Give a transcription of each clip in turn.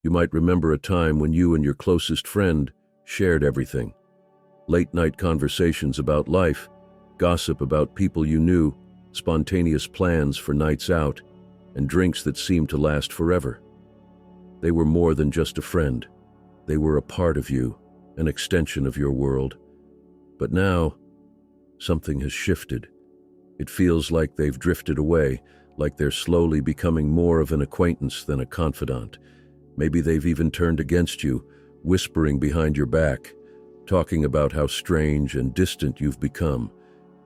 You might remember a time when you and your closest friend shared everything. Late-night conversations about life, gossip about people you knew, spontaneous plans for nights out, and drinks that seemed to last forever. They were more than just a friend. They were a part of you, an extension of your world. But now, something has shifted. It feels like they've drifted away, like they're slowly becoming more of an acquaintance than a confidant. Maybe they've even turned against you, whispering behind your back, talking about how strange and distant you've become.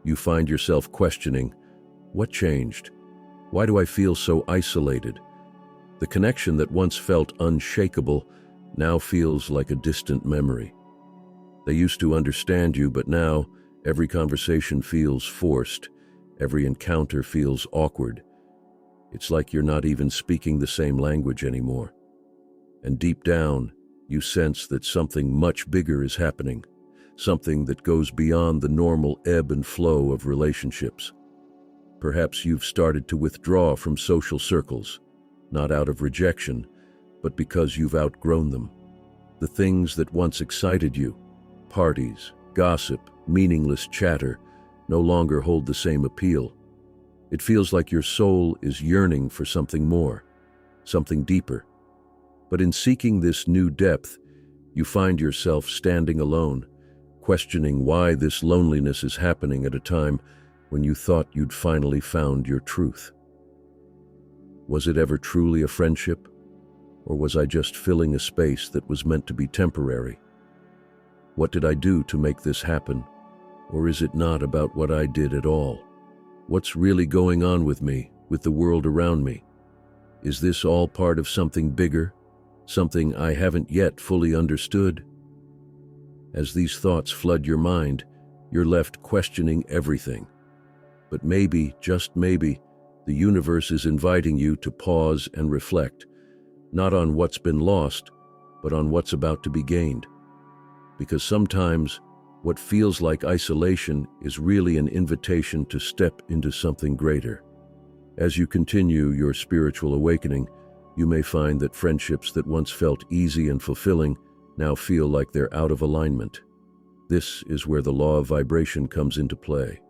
You find yourself questioning, what changed? Why do I feel so isolated? The connection that once felt unshakable now feels like a distant memory. They used to understand you, but now every conversation feels forced. Every encounter feels awkward. It's like you're not even speaking the same language anymore. And deep down, you sense that something much bigger is happening, something that goes beyond the normal ebb and flow of relationships. Perhaps you've started to withdraw from social circles, not out of rejection, but because you've outgrown them. The things that once excited you, parties, gossip, meaningless chatter, no longer hold the same appeal. It feels like your soul is yearning for something more, something deeper. But in seeking this new depth, you find yourself standing alone, questioning why this loneliness is happening at a time when you thought you'd finally found your truth. Was it ever truly a friendship? Or was I just filling a space that was meant to be temporary? What did I do to make this happen? Or is it not about what I did at all? What's really going on with me, with the world around me? Is this all part of something bigger? Something I haven't yet fully understood? As these thoughts flood your mind, you're left questioning everything. But maybe, just maybe, the universe is inviting you to pause and reflect, not on what's been lost, but on what's about to be gained. Because sometimes, what feels like isolation is really an invitation to step into something greater. As you continue your spiritual awakening, you may find that friendships that once felt easy and fulfilling now feel like they're out of alignment. This is where the law of vibration comes into play.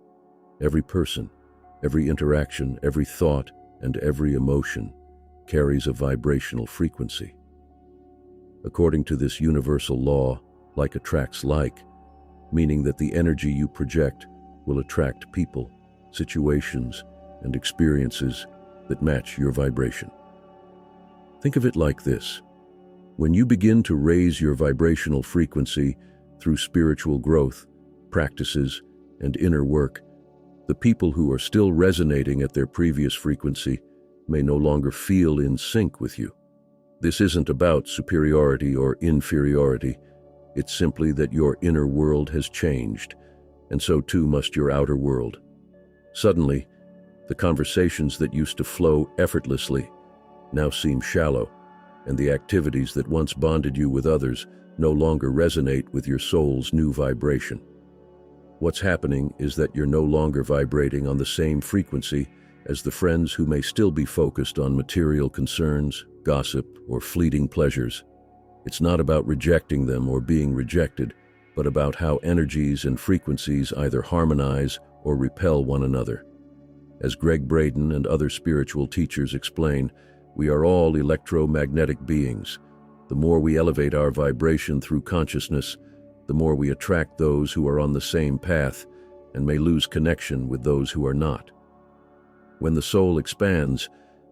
Every person, every interaction, every thought, and every emotion carries a vibrational frequency. According to this universal law, like attracts like, meaning that the energy you project will attract people, situations, and experiences that match your vibration. Think of it like this. When you begin to raise your vibrational frequency through spiritual growth, practices, and inner work, the people who are still resonating at their previous frequency may no longer feel in sync with you. This isn't about superiority or inferiority. It's simply that your inner world has changed, and so too must your outer world. Suddenly, the conversations that used to flow effortlessly now seem shallow, and the activities that once bonded you with others no longer resonate with your soul's new vibration. What's happening is that you're no longer vibrating on the same frequency as the friends who may still be focused on material concerns, gossip, or fleeting pleasures. It's not about rejecting them or being rejected, but about how energies and frequencies either harmonize or repel one another. As Greg Braden and other spiritual teachers explain, we are all electromagnetic beings. The more we elevate our vibration through consciousness, the more we attract those who are on the same path and may lose connection with those who are not. When the soul expands,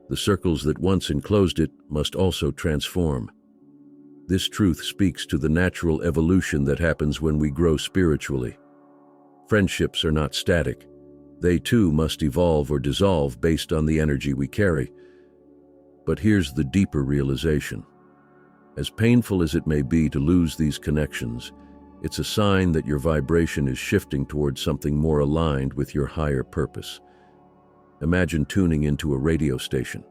the circles that once enclosed it must also transform. This truth speaks to the natural evolution that happens when we grow spiritually. Friendships are not static. They too must evolve or dissolve based on the energy we carry. But here's the deeper realization. As painful as it may be to lose these connections, it's a sign that your vibration is shifting towards something more aligned with your higher purpose. Imagine tuning into a radio station.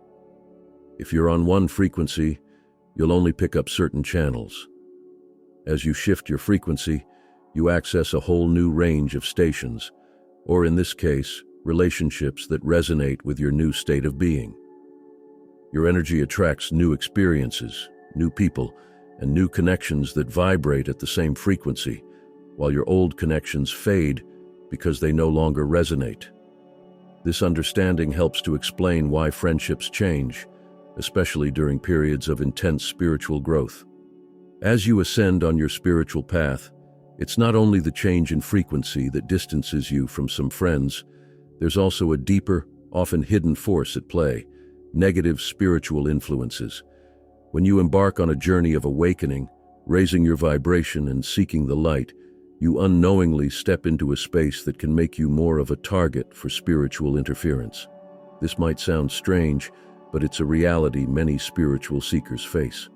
If you're on one frequency, you'll only pick up certain channels. As you shift your frequency, you access a whole new range of stations, or in this case, relationships that resonate with your new state of being. Your energy attracts new experiences, new people, and new connections that vibrate at the same frequency, while your old connections fade because they no longer resonate. This understanding helps to explain why friendships change, especially during periods of intense spiritual growth. As you ascend on your spiritual path, it's not only the change in frequency that distances you from some friends, there's also a deeper, often hidden force at play: negative spiritual influences. When you embark on a journey of awakening, raising your vibration and seeking the light, you unknowingly step into a space that can make you more of a target for spiritual interference. This might sound strange, but it's a reality many spiritual seekers face.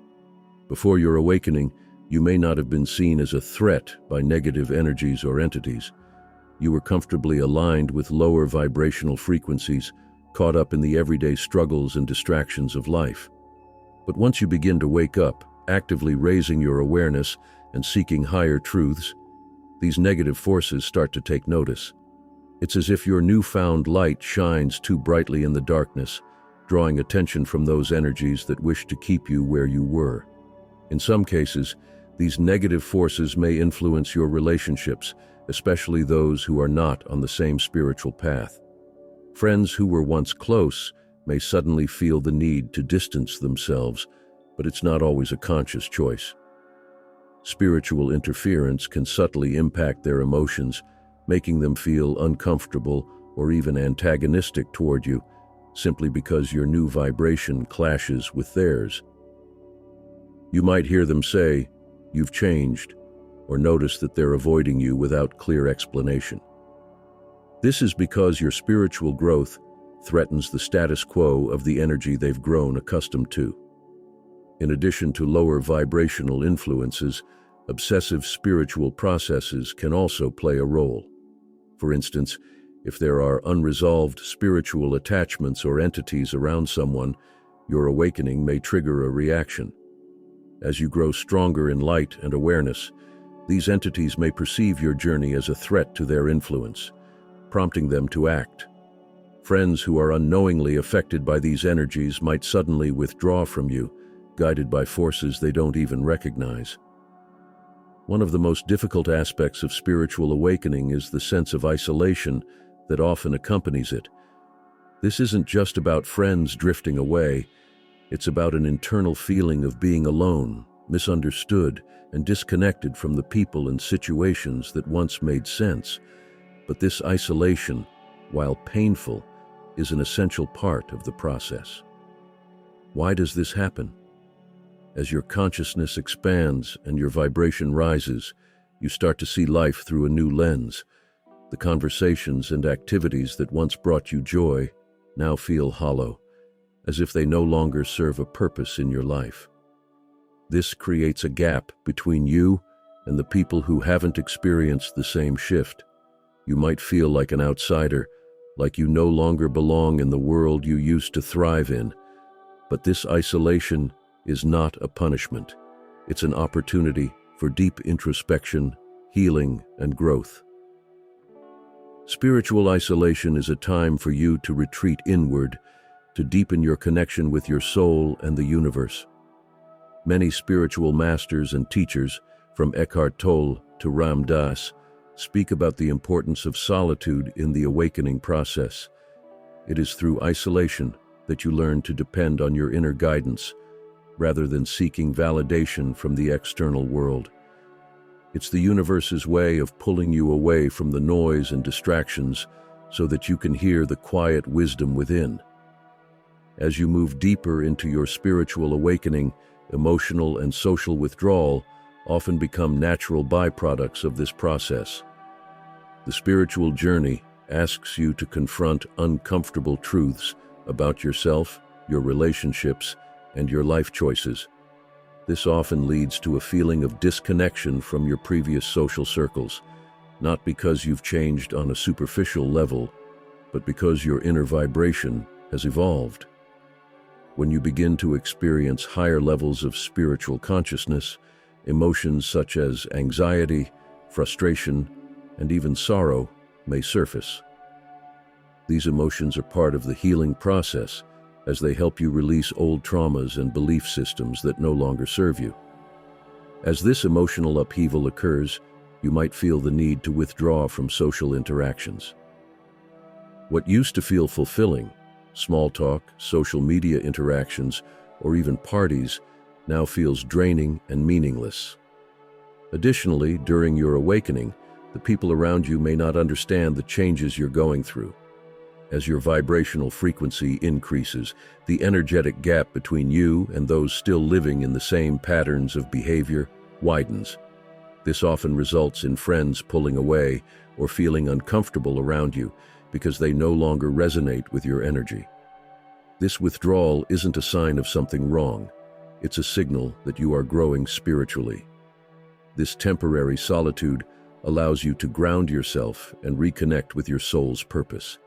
Before your awakening, you may not have been seen as a threat by negative energies or entities. You were comfortably aligned with lower vibrational frequencies, caught up in the everyday struggles and distractions of life. But once you begin to wake up, actively raising your awareness and seeking higher truths, these negative forces start to take notice. It's as if your newfound light shines too brightly in the darkness, drawing attention from those energies that wish to keep you where you were. In some cases, these negative forces may influence your relationships, especially those who are not on the same spiritual path. Friends who were once close may suddenly feel the need to distance themselves, but it's not always a conscious choice. Spiritual interference can subtly impact their emotions, making them feel uncomfortable or even antagonistic toward you, simply because your new vibration clashes with theirs. You might hear them say, "You've changed," or notice that they're avoiding you without clear explanation. This is because your spiritual growth threatens the status quo of the energy they've grown accustomed to. In addition to lower vibrational influences, obsessive spiritual processes can also play a role. For instance, if there are unresolved spiritual attachments or entities around someone, your awakening may trigger a reaction. As you grow stronger in light and awareness, these entities may perceive your journey as a threat to their influence, prompting them to act. Friends who are unknowingly affected by these energies might suddenly withdraw from you, guided by forces they don't even recognize. One of the most difficult aspects of spiritual awakening is the sense of isolation that often accompanies it. This isn't just about friends drifting away, it's about an internal feeling of being alone, misunderstood, and disconnected from the people and situations that once made sense. But this isolation, while painful, is an essential part of the process. Why does this happen? As your consciousness expands and your vibration rises, you start to see life through a new lens. The conversations and activities that once brought you joy now feel hollow, as if they no longer serve a purpose in your life. This creates a gap between you and the people who haven't experienced the same shift. You might feel like an outsider, like you no longer belong in the world you used to thrive in. But this isolation is not a punishment. It's an opportunity for deep introspection, healing, and growth. Spiritual isolation is a time for you to retreat inward, to deepen your connection with your soul and the universe. Many spiritual masters and teachers, from Eckhart Tolle to Ram Dass, speak about the importance of solitude in the awakening process. It is through isolation that you learn to depend on your inner guidance, rather than seeking validation from the external world. It's the universe's way of pulling you away from the noise and distractions so that you can hear the quiet wisdom within. As you move deeper into your spiritual awakening, emotional and social withdrawal often become natural byproducts of this process. The spiritual journey asks you to confront uncomfortable truths about yourself, your relationships, and your life choices. This often leads to a feeling of disconnection from your previous social circles, not because you've changed on a superficial level, but because your inner vibration has evolved. When you begin to experience higher levels of spiritual consciousness, emotions such as anxiety, frustration, and even sorrow may surface. These emotions are part of the healing process, as they help you release old traumas and belief systems that no longer serve you. As this emotional upheaval occurs, you might feel the need to withdraw from social interactions. What used to feel fulfilling, small talk, social media interactions, or even parties, now feels draining and meaningless. Additionally, during your awakening, the people around you may not understand the changes you're going through. As your vibrational frequency increases, the energetic gap between you and those still living in the same patterns of behavior widens. This often results in friends pulling away or feeling uncomfortable around you because they no longer resonate with your energy. This withdrawal isn't a sign of something wrong. It's a signal that you are growing spiritually. This temporary solitude allows you to ground yourself and reconnect with your soul's purpose.